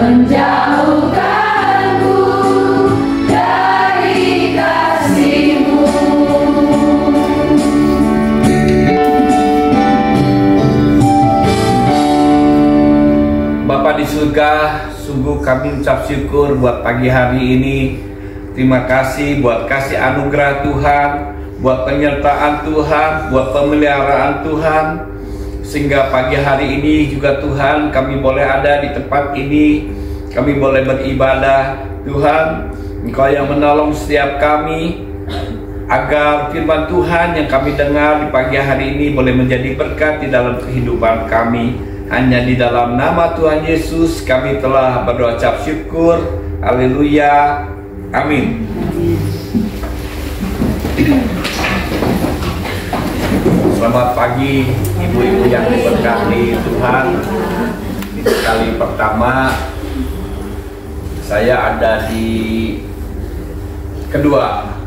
menjauhkanku dari kasih-Mu. Bapa di surga, sungguh kami ucap syukur buat pagi hari ini. Terima kasih buat kasih anugerah Tuhan, buat penyertaan Tuhan, buat pemeliharaan Tuhan, sehingga pagi hari ini juga Tuhan kami boleh ada di tempat ini, kami boleh beribadah. Tuhan, Engkau yang menolong setiap kami, agar firman Tuhan yang kami dengar di pagi hari ini boleh menjadi berkat di dalam kehidupan kami. Hanya di dalam nama Tuhan Yesus kami telah berdoa ucap syukur. Haleluya. Amin. Selamat pagi ibu-ibu yang diberkati Tuhan. Ini kali pertama saya ada di kedua.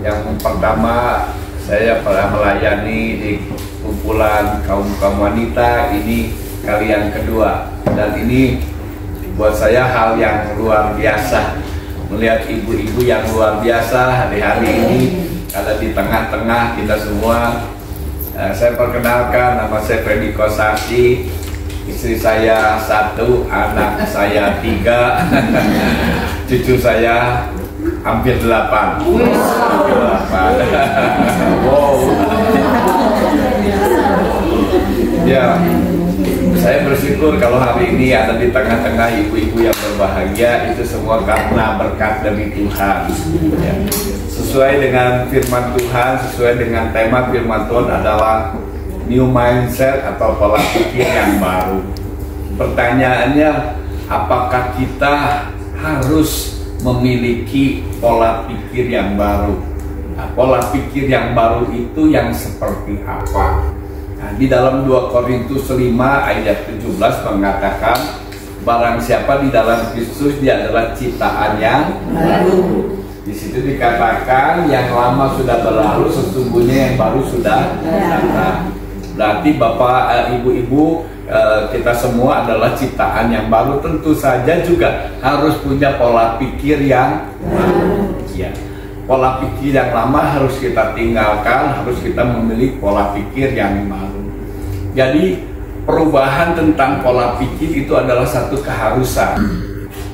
Yang pertama saya pernah melayani di kumpulan kaum wanita, ini kali yang kedua, dan ini buat saya hal yang luar biasa melihat ibu-ibu yang luar biasa hari-hari ini ada di tengah-tengah kita semua. Saya perkenalkan, nama saya Freddy Kosasi, istri saya 1, anak saya 3, cucu saya hampir 8. Wow. Ya, saya bersyukur kalau hari ini ada di tengah-tengah ibu-ibu yang berbahagia. Itu semua karena berkat dari Tuhan. Ya. Sesuai dengan firman Tuhan, sesuai dengan tema firman Tuhan adalah new mindset atau pola pikir yang baru. Pertanyaannya, apakah kita harus memiliki pola pikir yang baru? Nah, pola pikir yang baru itu yang seperti apa? Nah, di dalam 2 Korintus 5 ayat 17 mengatakan, barang siapa di dalam Kristus dia adalah ciptaan yang baru. Di situ dikatakan yang lama sudah berlalu, sesungguhnya yang baru sudah datang. Berarti Bapak, Ibu-ibu, kita semua adalah ciptaan yang baru. Tentu saja juga harus punya pola pikir yang baru. Ya. Pola pikir yang lama harus kita tinggalkan, harus kita memiliki pola pikir yang baru. Jadi perubahan tentang pola pikir itu adalah satu keharusan.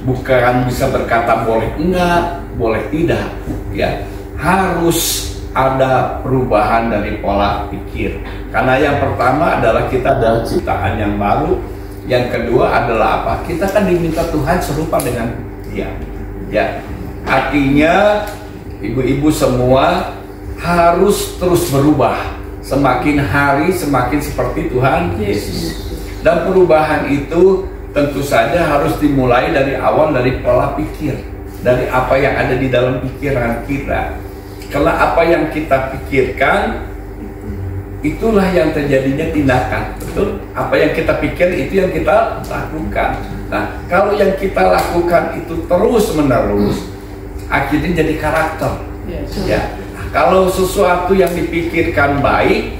Bukan bisa berkata boleh enggak, boleh tidak. Ya, harus ada perubahan dari pola pikir. Karena yang pertama adalah kita adalah ciptaan yang baru. Yang kedua adalah apa? Kita kan diminta Tuhan serupa dengan Dia. Ya, artinya ibu-ibu semua harus terus berubah. Semakin hari semakin seperti Tuhan Yesus. Dan perubahan itu tentu saja harus dimulai dari awal, dari pola pikir, dari apa yang ada di dalam pikiran kita. Karena apa yang kita pikirkan, itulah yang terjadinya tindakan. Betul? Apa yang kita pikir itu yang kita lakukan. Nah, kalau yang kita lakukan itu terus-menerus, akhirnya jadi karakter. Ya. Kalau sesuatu yang dipikirkan baik,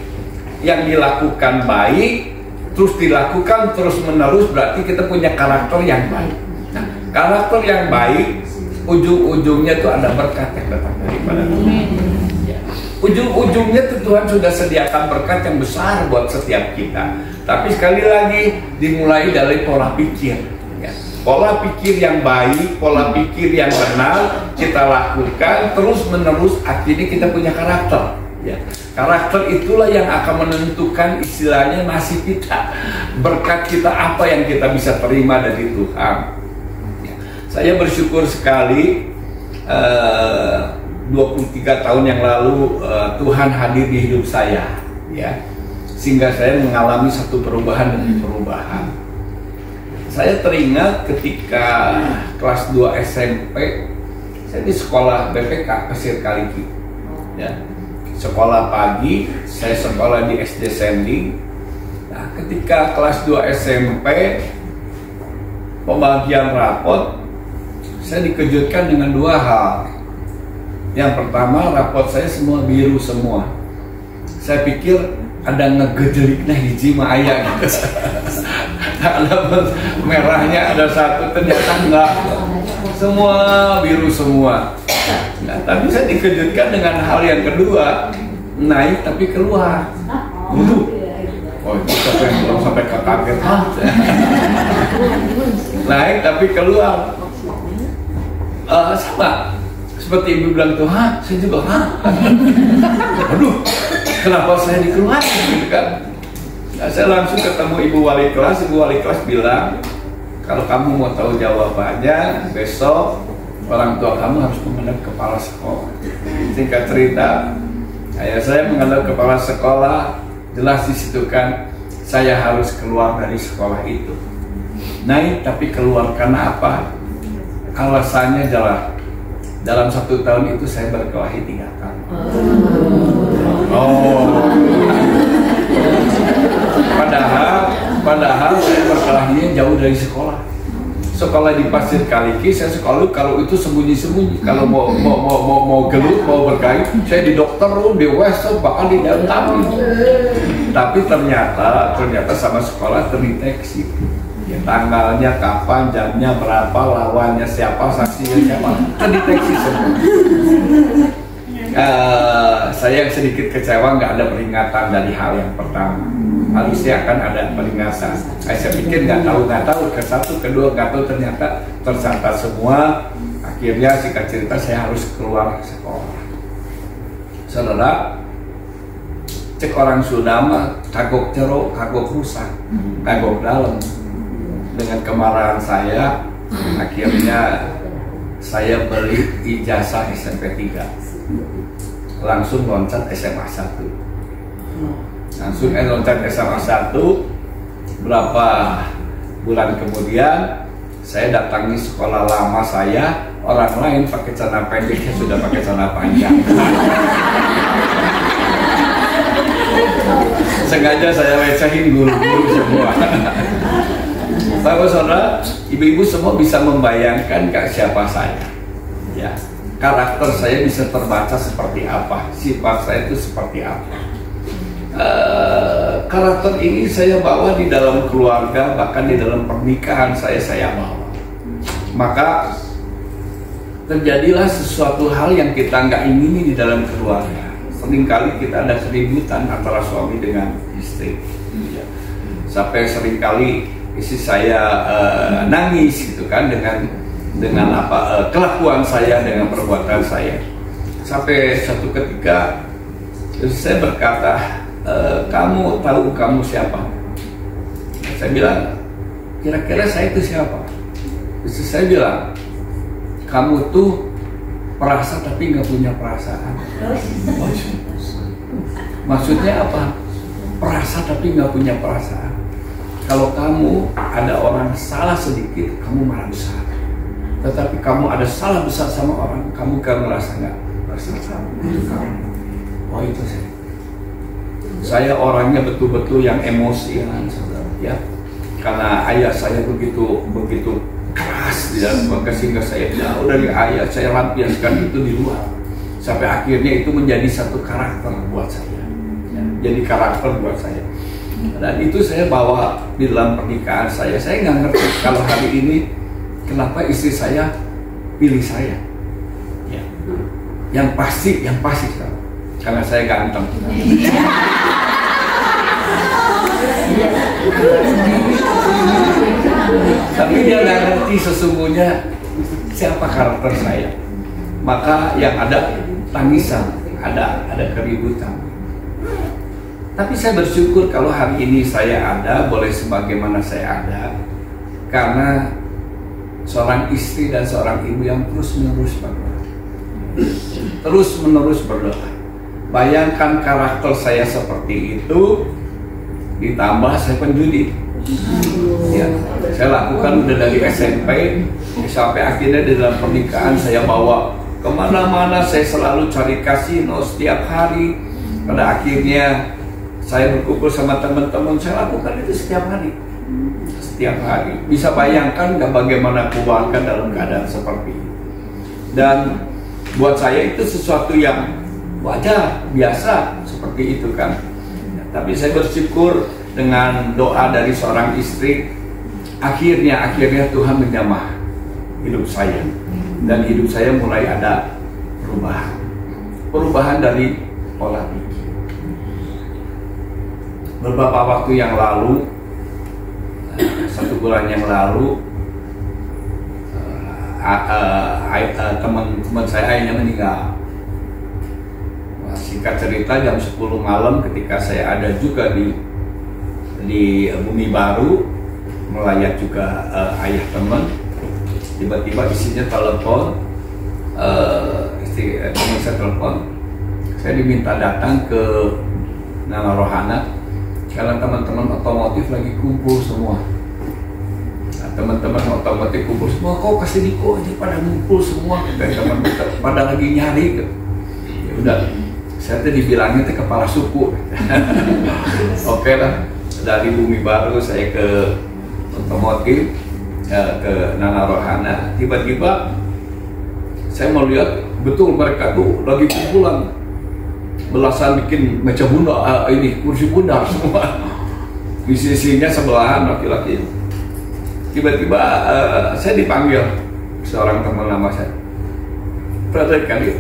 yang dilakukan baik, terus dilakukan terus-menerus, berarti kita punya karakter yang baik. Nah, karakter yang baik, ujung-ujungnya itu ada berkat yang datang daripada Tuhan. Ya. Ujung-ujungnya Tuhan sudah sediakan berkat yang besar buat setiap kita. Tapi sekali lagi dimulai dari pola pikir. Ya. Pola pikir yang baik, pola pikir yang benar kita lakukan terus-menerus, akhirnya kita punya karakter. Ya. Karakter itulah yang akan menentukan istilahnya nasib kita, berkat kita, apa yang kita bisa terima dari Tuhan. Ya. Saya bersyukur sekali 23 tahun yang lalu Tuhan hadir di hidup saya, ya, sehingga saya mengalami satu perubahan demi perubahan. Saya teringat ketika kelas 2 SMP, saya di sekolah BPK Pasir Kaliki, ya. Sekolah pagi, saya sekolah di SD Sending. Nah, ketika kelas 2 SMP pembagian rapot, saya dikejutkan dengan 2 hal. Yang pertama, rapot saya semua biru semua. Saya pikir ada ngegejeliknya hiji mah aya gitu. ada merahnya, ada satu, ternyata enggak, semua biru semua. Nah, tapi saya dikejutkan dengan hal yang kedua, naik tapi keluar. Oh, itu sampai kaget. Naik tapi keluar. Sama seperti ibu bilang tuh, saya juga, aduh, kenapa saya dikeluarin gitu kan? Nah, saya langsung ketemu ibu wali kelas bilang, kalau kamu mau tahu jawabannya, besok orang tua kamu harus menghadap kepala sekolah. Singkat cerita, ayah saya menghadap kepala sekolah, jelas di situ kan, saya harus keluar dari sekolah itu. Naik tapi keluar karena apa? Alasannya adalah dalam 1 tahun itu saya berkelahi 3 kali. Padahal saya berkelahinya jauh dari sekolah. Sekolah di Pasir Kaliki, saya sekolah kalau itu sembunyi-sembunyi. Kalau mau gelut, mau berkelahi, saya di dokter, di West, bahkan di dalam. Tapi ternyata sama sekolah terdeteksi. Ya, tanggalnya kapan, jamnya berapa, lawannya siapa, saksinya siapa, terdeteksi semua. Saya yang sedikit kecewa nggak ada peringatan dari hal yang pertama. Harusnya akan ada peringatan. Saya pikir nggak tahu, ke satu, kedua nggak tahu, ternyata tercatat semua. Akhirnya singkat cerita saya harus keluar sekolah. Saudara, cek orang Sunda mah kagok jero, kagok rusak, kagok dalam. Dengan kemarahan saya, akhirnya saya beli ijazah SMP 3, langsung loncat SMA 1. Langsung loncat SMA 1. Berapa bulan kemudian saya datangi sekolah lama saya, orang lain pakai celana pendek, saya sudah pakai celana panjang. Sengaja saya lecehin guru-guru semua. Bapak saudara, ibu-ibu semua bisa membayangkan siapa saya, ya, karakter saya bisa terbaca seperti apa, sifat saya itu seperti apa. Karakter ini saya bawa di dalam keluarga, bahkan di dalam pernikahan saya bawa. Maka terjadilah sesuatu hal yang kita nggak ingini di dalam keluarga. Seringkali kita ada keributan antara suami dengan istri, ya. Sampai seringkali istri saya nangis gitu kan dengan kelakuan saya, dengan perbuatan saya. Sampai satu ketika saya berkata, kamu tahu kamu siapa? Saya bilang, kira-kira saya itu siapa? Istri saya bilang, kamu tuh perasa tapi nggak punya perasaan. Maksudnya apa? Perasa tapi nggak punya perasaan. Kalau kamu ada orang salah sedikit, kamu marah besar. Tetapi kamu ada salah besar sama orang, kamu kan merasa nggak bersalah. Itu kamu. Oh, itu saya. Saya orangnya betul-betul yang emosian, saudara. Ya, karena ayah saya begitu keras di dalam keluarga, sehingga saya jauh dari ayah. Saya lampiaskan itu di luar. Sampai akhirnya itu menjadi satu karakter buat saya. Ya, jadi karakter buat saya. Dan itu saya bawa di dalam pernikahan saya. Saya nggak ngerti kalau hari ini kenapa istri saya pilih saya. Ya. Yang pasti karena saya ganteng. Tapi dia nggak ngerti sesungguhnya siapa karakter saya. Maka yang ada tangisan, ada keributan. Tapi saya bersyukur kalau hari ini saya ada, boleh sebagaimana saya ada, karena seorang istri dan seorang ibu yang terus-menerus berdoa. Terus-menerus berdoa. Bayangkan karakter saya seperti itu, ditambah saya penjudi. Ya, saya lakukan udah dari SMP sampai akhirnya di dalam pernikahan saya bawa kemana-mana, saya selalu cari kasino setiap hari. Pada akhirnya saya berkumpul sama teman-teman, saya lakukan itu setiap hari. Bisa bayangkan nggak bagaimana keluarga dalam keadaan seperti itu. Dan buat saya itu sesuatu yang wajar, biasa seperti itu kan. Tapi saya bersyukur dengan doa dari seorang istri, akhirnya Tuhan menjamah hidup saya, dan hidup saya mulai ada perubahan dari pola pikir. Beberapa waktu yang lalu, 1 bulan yang lalu, teman saya ayahnya meninggal. Singkat cerita, jam 10 malam ketika saya ada juga di Bumi Baru melayat juga ayah teman, tiba-tiba isinya telepon, teman saya telepon, saya diminta datang ke Nana Rohana karena teman-teman otomotif lagi kumpul semua. Nah, teman-teman otomotif kumpul semua, kok kasih Diko aja pada ngumpul semua, teman pada lagi nyari. Ya udah, saya tuh dibilangnya tuh kepala suku. Oke lah, dari Bumi Baru saya ke otomotif, ke Nana Rohana. Tiba-tiba saya mau lihat betul mereka tuh lagi kumpulan, belasan bikin meja bunda, kursi bundar semua. Di sisinya sebelahan laki-laki. Tiba-tiba saya dipanggil seorang teman lama saya. Brother kali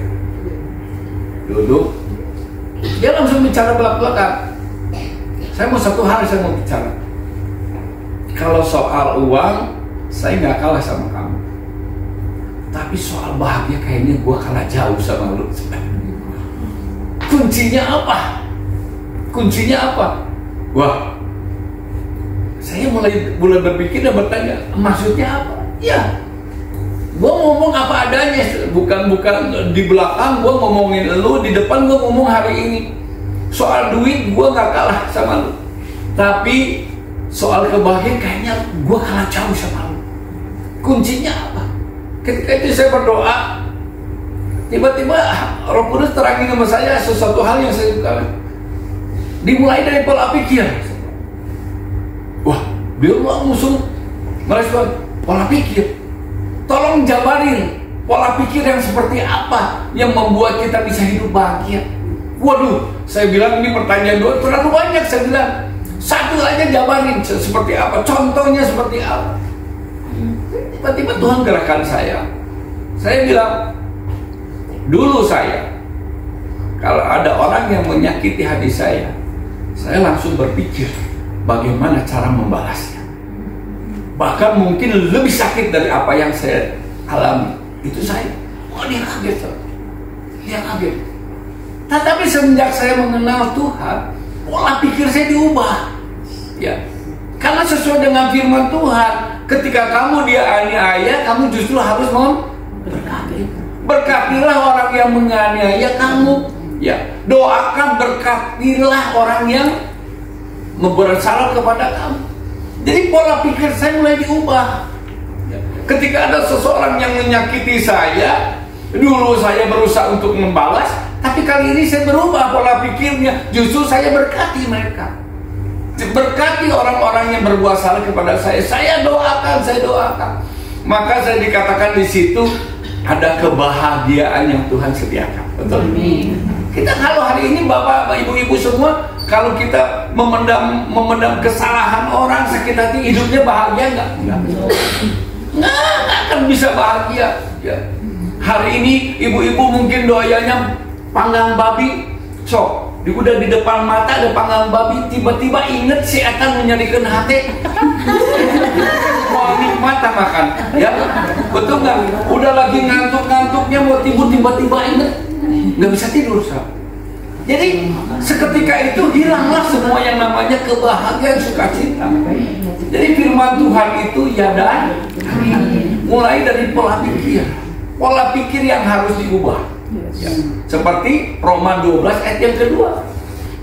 duduk, dia langsung bicara belak-belakan. Saya mau satu hal, saya mau bicara. Kalau soal uang, saya nggak kalah sama kamu. Tapi soal bahagia kayaknya gua kalah jauh sama lu. Kuncinya apa? Wah, saya mulai berpikir dan bertanya, maksudnya apa? Ya, gua ngomong apa adanya, bukan di belakang gua ngomongin lu, di depan gua ngomong hari ini. Soal duit gua nggak kalah sama lu, tapi soal kebahagiaan kayaknya gua kalah jauh sama lu. Kuncinya apa? Ketika itu saya berdoa, tiba-tiba Roh Kudus terangin sama saya sesuatu hal yang saya suka. Dimulai dari pola pikir. Wah, dia langsung merespon pola pikir. Tolong jabarin pola pikir yang seperti apa yang membuat kita bisa hidup bahagia. Waduh, saya bilang ini pertanyaan doa terlalu banyak. Saya bilang satu aja jabarin seperti apa, contohnya seperti apa. Tiba-tiba Tuhan gerakan saya. Saya bilang, dulu saya kalau ada orang yang menyakiti hati saya langsung berpikir bagaimana cara membalasnya. Bahkan mungkin lebih sakit dari apa yang saya alami. Itu saya. Oh, dia kaget. Tetapi semenjak saya mengenal Tuhan, pola pikir saya diubah. Ya, karena sesuai dengan firman Tuhan, ketika kamu dianiaya, kamu justru harus memberkati. Berkatilah orang yang menganiaya kamu. Ya, doakan, berkatilah orang yang bersalah kepada kamu. Jadi pola pikir saya mulai diubah. Ya. Ketika ada seseorang yang menyakiti saya, dulu saya berusaha untuk membalas, tapi kali ini saya berubah pola pikirnya. Justru saya berkati mereka. Berkati orang-orang yang berbuat salah kepada saya. Saya doakan. Maka saya dikatakan di situ ada kebahagiaan yang Tuhan sediakan. Betul? Kita kalau hari ini bapak, ibu-ibu semua, kalau kita memendam kesalahan orang, sakit hati, hidupnya bahagia nggak? Nggak akan bisa bahagia. Ya. Hari ini ibu-ibu mungkin doyanya panggang babi, udah di depan mata ada panggang babi, tiba-tiba inget si akan menyerikan hati. Mau nikmat makan, ya betul nggak? Udah lagi ngantuk-ngantuknya mau tidur, tiba-tiba inget nggak bisa tidur. Jadi seketika itu hilanglah semua yang namanya kebahagiaan, sukacita. Jadi firman Tuhan itu ya dan mulai dari pola pikir yang harus diubah. Ya. Seperti Roma 12 ayat yang kedua,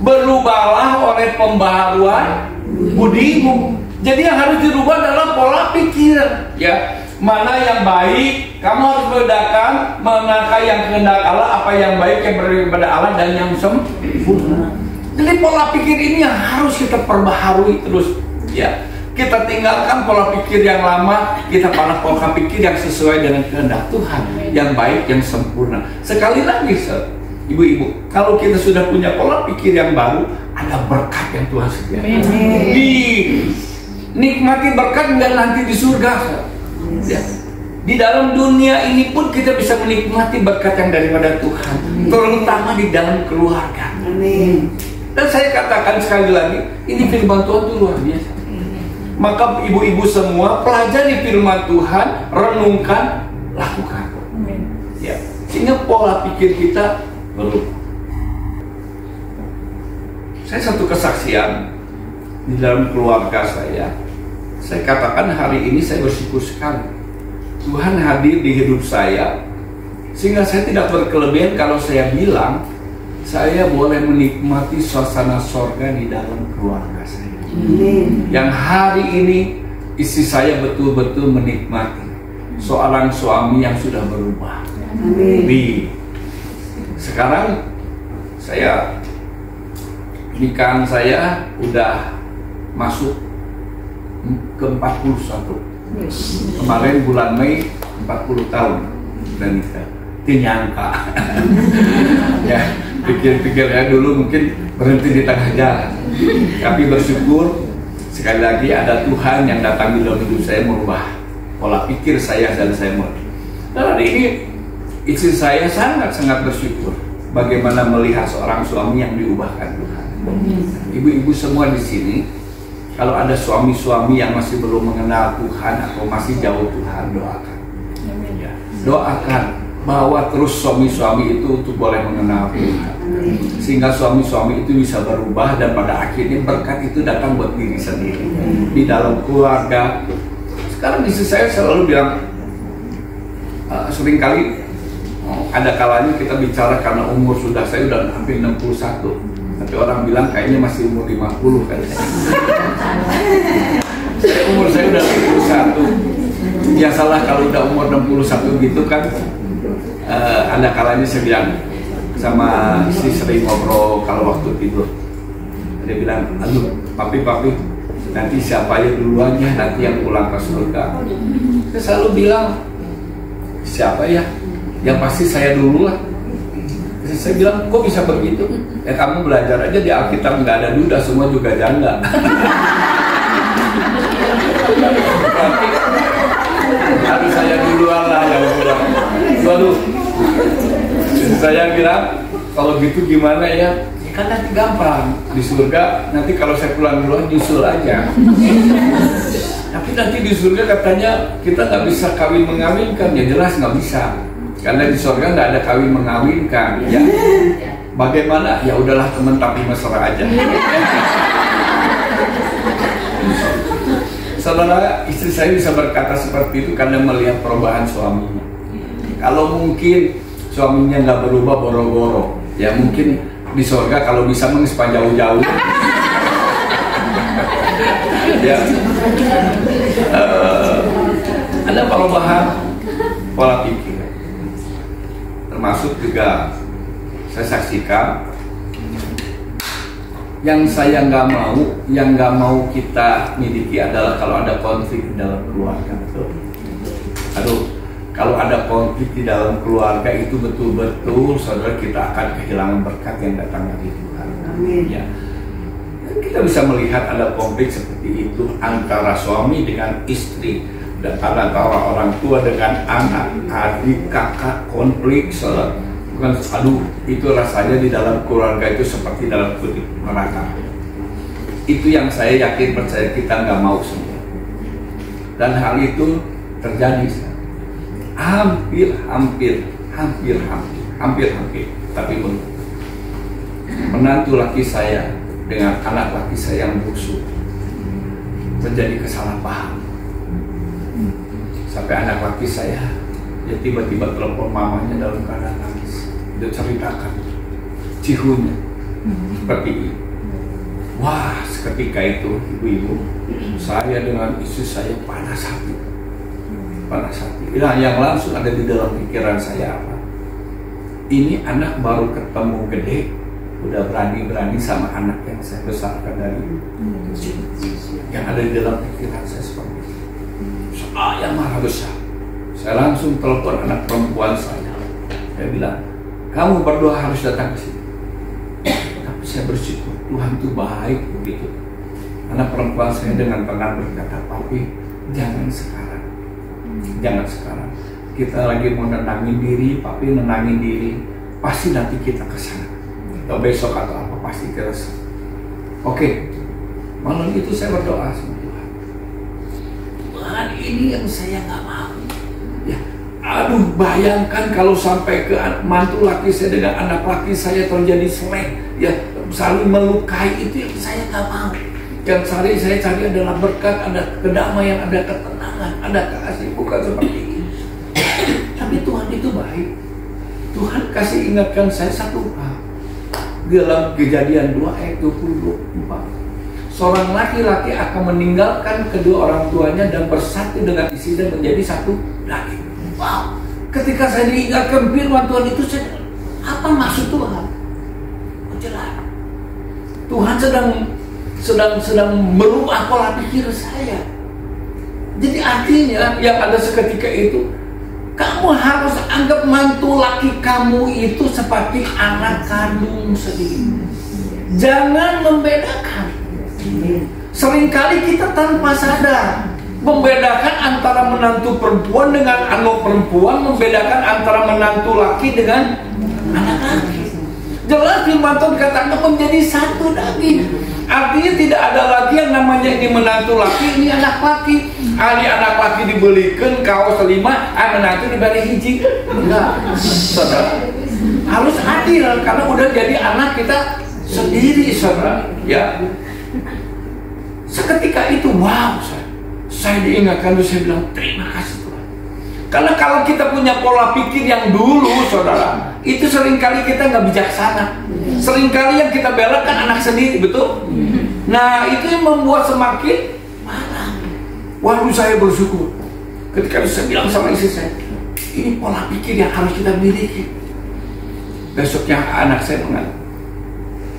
berubahlah oleh pembaharuan budimu. Jadi yang harus dirubah adalah pola pikir. Ya, mana yang baik, kamu harus bedakan manakah yang kehendak Allah, apa yang baik yang berbeda Allah dan yang sempurna. Jadi pola pikir ini yang harus kita perbaharui terus. Ya, kita tinggalkan pola pikir yang lama, kita pada pola pikir yang sesuai dengan kehendak Tuhan, yang baik, yang sempurna. Sekali lagi, ibu-ibu, kalau kita sudah punya pola pikir yang baru, ada berkat yang Tuhan sediakan. Nikmati berkat dan nanti di surga. Ya. Di dalam dunia ini pun kita bisa menikmati berkat yang daripada Tuhan, terutama di dalam keluarga. Amin. Dan saya katakan sekali lagi, ini firman Tuhan itu luar biasa. Maka ibu-ibu semua pelajari firman Tuhan, renungkan, lakukan. Ya, sehingga pola pikir kita berubah. Saya satu kesaksian di dalam keluarga saya katakan hari ini saya bersyukur sekali. Tuhan hadir di hidup saya, sehingga saya tidak berkelebihan kalau saya bilang saya boleh menikmati suasana sorga di dalam keluarga saya. Yang hari ini istri saya betul-betul menikmati seorang suami yang sudah berubah. Sekarang saya nikahan saya udah masuk ke 41. Kemarin bulan Mei 40 tahun dan nikah. Nyangka. Ya, pikir-pikir ya dulu mungkin berhenti di tengah jalan. Tapi bersyukur sekali lagi ada Tuhan yang datang di dalam hidup saya merubah pola pikir saya dan saya mau. Dan hari ini istri saya sangat-sangat bersyukur bagaimana melihat seorang suami yang diubahkan Tuhan. Ibu-ibu semua di sini, kalau ada suami-suami yang masih belum mengenal Tuhan atau masih jauh Tuhan, doakan. Ya, doakan bahwa terus suami-suami itu untuk boleh mengenal Tuhan, sehingga suami-suami itu bisa berubah dan pada akhirnya berkat itu datang buat diri sendiri di dalam keluarga. Sekarang istri saya selalu bilang, seringkali ada kalanya kita bicara karena umur saya udah hampir 61. Tapi orang bilang kayaknya masih umur 50 kan. Umur saya udah 61. Biasalah kalau udah umur 61 gitu kan, ada kalanya saya bilang sama istri sering ngobrol kalau waktu tidur. Dia bilang, aduh papi nanti siapa ya duluan ya nanti yang pulang ke surga. Saya selalu bilang, siapa ya? Yang pasti saya dulu lah. Saya bilang, kok bisa begitu? Ya kamu belajar aja di Alkitab, nggak ada duda, semua juga janda. Tapi harus saya duluan lah yang bilang. Waduh, saya bilang, kalau gitu gimana ya? Ya kan nanti gampang di surga. Nanti kalau saya pulang duluan nyusul aja. Tapi nanti di surga katanya kita nggak bisa kawin mengawinkan, ya jelas nggak bisa. Karena di surga nggak ada kawin mengawinkan, ya. Bagaimana? Ya udahlah teman tapi mesra aja. Saudara, istri saya bisa berkata seperti itu karena melihat perubahan suaminya. Kalau mungkin suaminya nggak berubah boro-boro, ya mungkin di surga kalau bisa mengispan jauh-jauh. Ya, ada perubahan pola pikir. Termasuk juga saya saksikan yang saya nggak mau kita miliki adalah kalau ada konflik di dalam keluarga. Aduh, kalau ada konflik di dalam keluarga itu betul-betul saudara kita akan kehilangan berkat yang datang dari Tuhan. Amin. Ya. Dan kita bisa melihat ada konflik seperti itu antara suami dengan istri, dan antara orang tua dengan anak, adik, kakak, konflik, bukan, aduh, itu rasanya di dalam keluarga itu seperti dalam kutip neraka. Itu yang saya yakin percaya kita nggak mau semua. Dan hal itu terjadi. Hampir, tapi belum. Menantu laki saya dengan anak laki saya yang busuk terjadi kesalahpahaman. Sampai anak laki saya, dia tiba-tiba telepon mamanya dalam keadaan nangis. Dia ceritakan cihunya seperti ini. Wah, seketika itu ibu-ibu, saya dengan istri saya panas hati. Nah, yang langsung ada di dalam pikiran saya apa? Ini anak baru ketemu gede, udah berani-berani sama anak yang saya besarkan dari yang ada di dalam pikiran saya seperti itu. Saya marah besar. Saya langsung telepon anak perempuan saya. Saya bilang, kamu berdua harus datang ke sini. Tapi saya bersyukur Tuhan itu baik begitu. Anak perempuan saya dengan tenang berkata, "Papi, jangan sekarang. Jangan sekarang. Kita lagi mau nenangin diri, Papi nenangin diri. Pasti nanti kita ke sana. Atau besok atau apa, pasti kita sana." Oke. Malam itu saya berdoa sama Tuhan. Tuhan, ini yang saya nggak mau. Ya, aduh, bayangkan kalau sampai ke mantu laki saya dengan anak laki saya terjadi selek, ya, saling melukai, itu yang saya nggak mau. Yang saya cari adalah berkat, ada kedamaian, ada ketenangan, ada kasih, bukan seperti ini. Tapi Tuhan itu baik. Tuhan kasih ingatkan saya satu hal. Dalam Kejadian 2 ayat 24, seorang laki-laki akan meninggalkan kedua orang tuanya dan bersatu dengan istrinya menjadi satu daging. Wow, ketika saya diingatkan firman Tuhan itu, saya, apa maksud Tuhan? Jelas, Tuhan sedang merubah pola pikir saya. Jadi artinya yang ada seketika itu, kamu harus anggap mantu laki kamu itu seperti anak kandung sendiri. Jangan membedakan. Seringkali kita tanpa sadar membedakan antara menantu perempuan dengan anak perempuan, membedakan antara menantu laki dengan anak laki. Jelas firman Tuhan katakan menjadi satu daging. Artinya tidak ada lagi yang namanya ini menantu laki, ini anak laki. Ini anak laki dibelikan kaos 5, menantu diberi hiji. Enggak, saudara. Harus adil karena udah jadi anak kita sendiri, saudara. Ya. Seketika itu, wow, saya diingatkan, saya bilang terima kasih Tuhan. Karena kalau kita punya pola pikir yang dulu, saudara, itu seringkali kita nggak bijaksana. Seringkali yang kita belakan anak sendiri, betul? Nah, itu yang membuat semakin marah. Waduh, saya bersyukur ketika saya bilang sama istri saya, ini pola pikir yang harus kita miliki. Besoknya anak saya mengatakan,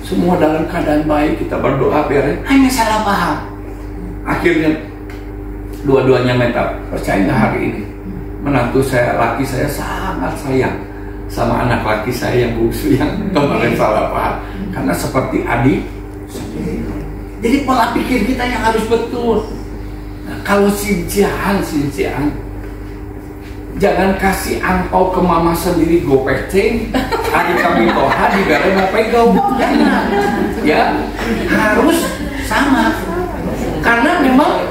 semua dalam keadaan baik, kita berdoa beres, hanya salah paham. Akhirnya dua-duanya mental. Percaya nggak hari ini menantu saya, laki saya sangat sayang sama anak laki saya yang bungsu yang kemarin salah paham, karena seperti adik sendiri. Jadi pola pikir kita yang harus betul. Nah, kalau sinjian, jangan kasih angpau ke mama sendiri gopeceng, hari kami toha di bareng ngapegau. Ya, harus sama. Karena memang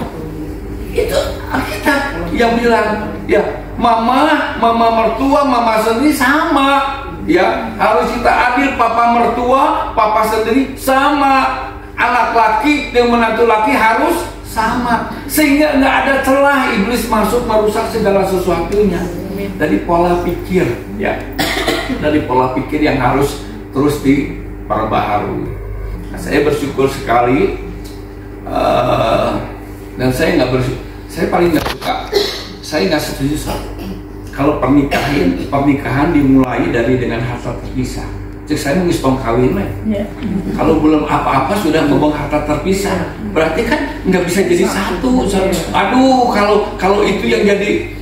itu Alkitab yang bilang, ya, mama mertua, mama sendiri sama. Ya, harus kita adil, papa mertua, papa sendiri sama. Anak laki dan menantu laki harus sama, sehingga nggak ada celah iblis masuk merusak segala sesuatunya. Dari pola pikir, ya, dari pola pikir yang harus terus diperbaharui. Nah, saya bersyukur sekali, dan saya nggak bersyukur, saya paling nggak suka, saya nggak setuju kalau pernikahan dimulai dari dengan harta terpisah. Cek saya mengistong kawin, kalau belum apa-apa sudah ngomong harta terpisah, berarti kan nggak bisa jadi satu. Aduh, kalau itu yang jadi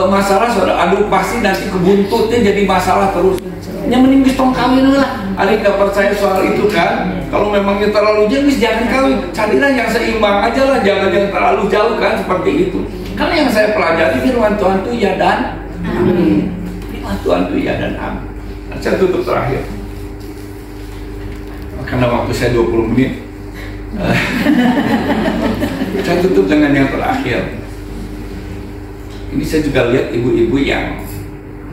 masalah, saudara, aduh pasti nanti kebuntutnya jadi masalah terus. Yang mending ngistong kawin lah. Ada nggak percaya soal itu kan? Kalau memangnya terlalu jauh, jangan kawin. Carilah yang seimbang aja lah, jangan terlalu jauh kan, seperti itu. Karena yang saya pelajari firman Tuhan itu ya dan amin. Firman Tuhan itu ya dan amin. Nah, saya tutup terakhir. Karena waktu saya 20 menit, saya tutup dengan yang terakhir. Ini saya juga lihat ibu-ibu yang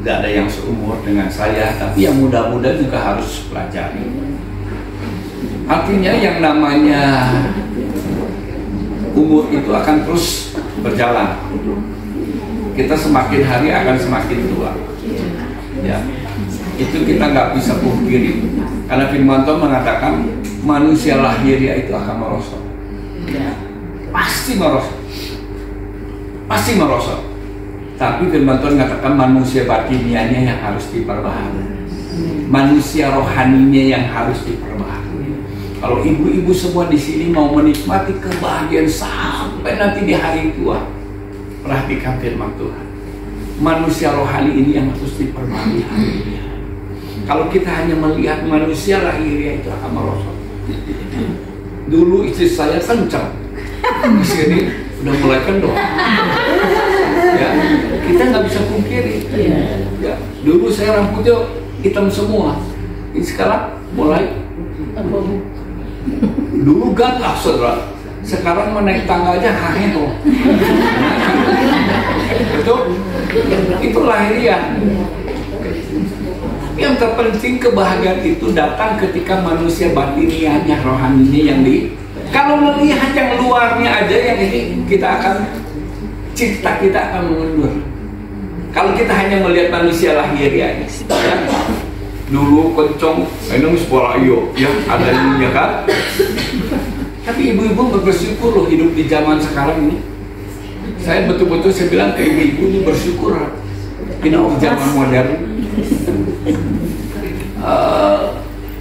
tidak ada yang seumur dengan saya, tapi yang muda-muda juga harus pelajari. Artinya yang namanya umur itu akan terus berjalan. Kita semakin hari akan semakin tua. Ya, itu kita nggak bisa pungkiri. Karena firman Tuhan mengatakan manusia lahiriah itu akan merosot. Pasti merosot. Pasti merosot. Tapi firman Tuhan mengatakan manusia batinianya yang harus diperbaharui. Manusia rohaninya yang harus diperbaharui. Kalau ibu-ibu semua di sini mau menikmati kebahagiaan sampai nanti di hari tua, perhatikan firman Tuhan. Manusia rohani ini yang harus diperbaharui. Kalau kita hanya melihat manusia lahiriah itu akan merosot. dulu istri saya kencang, di sini udah mulai kendor. Ya, kita nggak bisa pungkiri. Ya, dulu saya rambutnya hitam semua, ini sekarang mulai. Dulu gagah saudara, sekarang menaik tangga aja haheno. Betul? Itu lahiriah. Yang terpenting kebahagiaan itu datang ketika manusia batiniahnya, rohaninya yang kalau melihat yang luarnya aja yang ini kita akan cipta kita akan mengundur. Kalau kita hanya melihat manusia lahiriahnya, ya. Dulu kencong, ini sekolah iyo, ya ada ininya kan. Tapi ibu-ibu bersyukur loh hidup di zaman sekarang ini. Saya betul-betul saya bilang ke ibu-ibu ini bersyukur ini di zaman modern.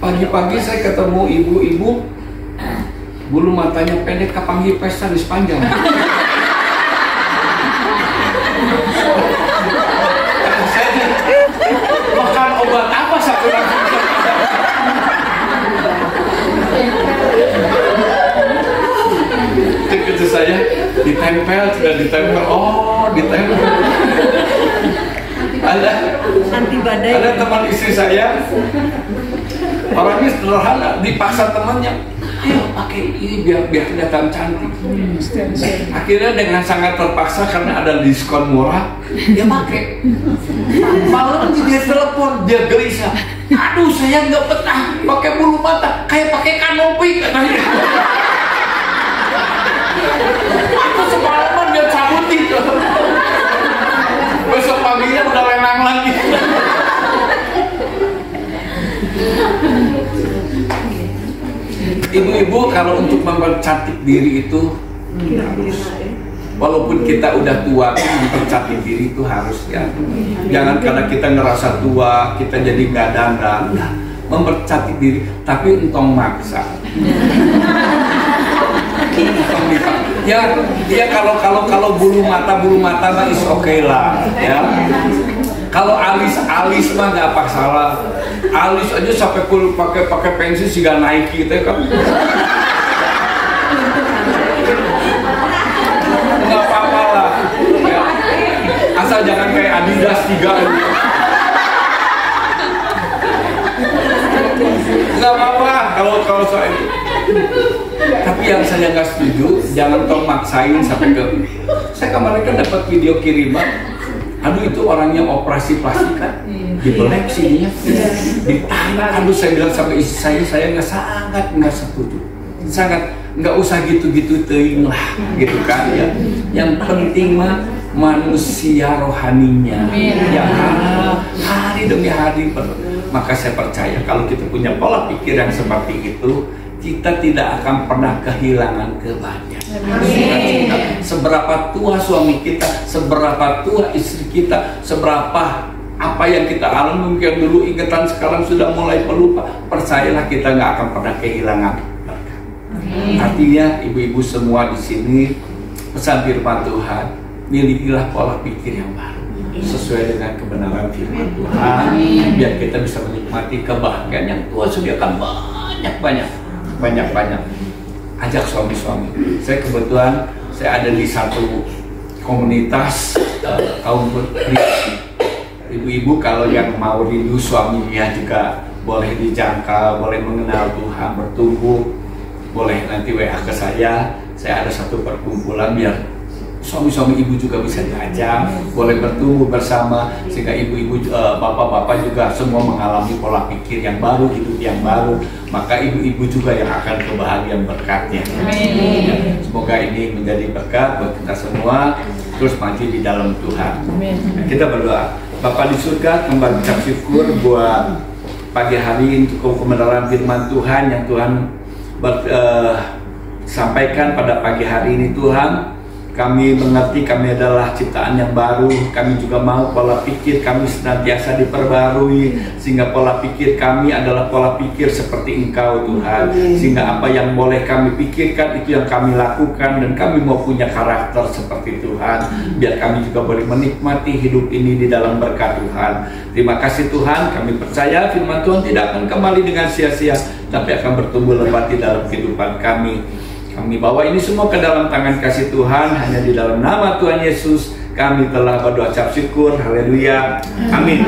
Pagi-pagi saya ketemu ibu-ibu bulu matanya pendek, kapangi pesta di sepanjang. Saya makan obat apa satu langsung. Itu saya ditempel, sudah ditempel. Oh, ditempel. Ada anti badai. Ada teman istri saya, orangnya sederhana, dipaksa temannya, ayo pakai ini biar kelihatan cantik. Akhirnya dengan sangat terpaksa karena ada diskon murah, dia pakai. Malam dia telepon, dia gelisah. Aduh, saya nggak betah pakai bulu mata, kayak pakai kanopi katanya. Aku semalaman dia cabutin. Besok paginya udah renang lagi. Ibu-ibu kalau untuk mempercantik diri itu harus, walaupun kita udah tua, mempercantik diri itu harus ya. Jangan karena kita ngerasa tua kita jadi nggak dandan. Mempercantik diri, tapi entong maksa. Ya kalau bulu mata mah is okay lah ya. Kalau alis mah nggak apa salah. Alis aja sampai pakai pensil sih gak naik gitu kan. Nggak apa-apa lah. Ya. Asal jangan kayak Adidas 3 gitu. Nggak apa-apa kalau soal itu. Tapi yang saya nggak setuju, jangan tong maksain sampai ke. Saya kemarin kan dapat video kiriman. Aduh itu orangnya operasi plastik kan, dibelek sininya, ditahan. Aduh saya bilang sama istri saya nggak setuju, sangat nggak usah gitu-gitu teing lah, gitu kan ya. Yang penting mah manusia rohaninya, yang hari demi hari. Maka saya percaya kalau kita punya pola pikir yang seperti itu, kita tidak akan pernah kehilangan kebahagiaan. Seberapa tua suami kita, seberapa tua istri kita, seberapa apa yang kita alami mungkin dulu ingatan sekarang sudah mulai pelupa. Percayalah kita nggak akan pernah kehilangan berkat. Artinya ibu-ibu semua di sini, pesan firman Tuhan, milikilah pola pikir yang baru sesuai dengan kebenaran firman Tuhan, biar kita bisa menikmati kebahagiaan yang Tuhan sediakan banyak. Ajak suami-suami. Saya kebetulan saya ada di satu komunitas kaum putri. Ibu-ibu kalau yang mau rindu suaminya juga boleh dijangkau, boleh mengenal Tuhan, bertumbuh, boleh nanti WA ke saya. Saya ada satu perkumpulan biar suami-suami ibu juga bisa diajak, boleh bertumbuh bersama, sehingga ibu-ibu, bapak-bapak juga semua mengalami pola pikir yang baru, hidup yang baru. Maka ibu-ibu juga yang akan kebahagiaan berkatnya. Ya, semoga ini menjadi berkat buat kita semua, terus maju di dalam Tuhan. Nah, kita berdoa. Bapak di surga, kembali ucap syukur buat pagi hari untuk kebenaran firman Tuhan yang Tuhan sampaikan pada pagi hari ini Tuhan. Kami mengerti kami adalah ciptaan yang baru. Kami juga mau pola pikir kami senantiasa diperbarui, sehingga pola pikir kami adalah pola pikir seperti Engkau Tuhan. Sehingga apa yang boleh kami pikirkan itu yang kami lakukan, dan kami mau punya karakter seperti Tuhan, biar kami juga boleh menikmati hidup ini di dalam berkat Tuhan. Terima kasih Tuhan, kami percaya firman Tuhan tidak akan kembali dengan sia-sia, tapi akan bertumbuh lebat di dalam kehidupan kami. Kami bawa ini semua ke dalam tangan kasih Tuhan. Hanya di dalam nama Tuhan Yesus kami telah berdoa ucap syukur. Haleluya. Amin.